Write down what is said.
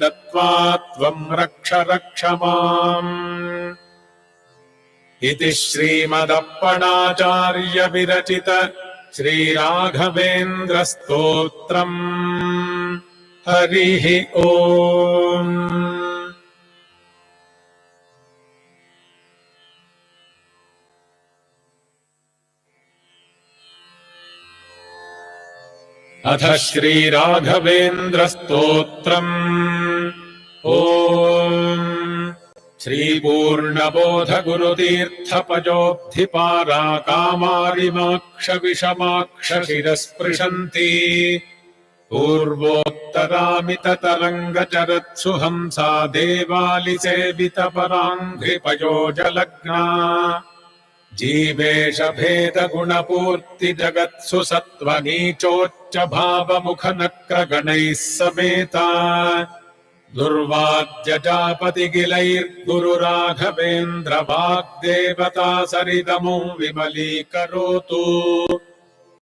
दत्त्वा त्वम् रक्ष रक्ष माम् इति श्रीमदप्पणाचार्य विरचित श्रीराघवेन्द्रस्तोत्रम्। हरिः ओम्। अथ श्रीराघवेन्द्रस्तोत्रम्। ओम् श्रीपूर्णबोधगुरुतीर्थपजोऽब्धिपारा कामारिमाक्ष विषमाक्ष शिरस्पृशन्ति पूर्वोत्तरामिततरङ्गचरत्सु हंसा देवालिसेवितपराङ्घ्रिपयोजलग्ना जीवेश भेदगुणपूर्ति जगत्सु सत्त्वनीचोच्च भावमुखनक्रगणैः समेता दुर्वाद्यजापतिगिलैर्गुरुराघवेन्द्र वाग्देवता सरिदमो विमलीकरोतु।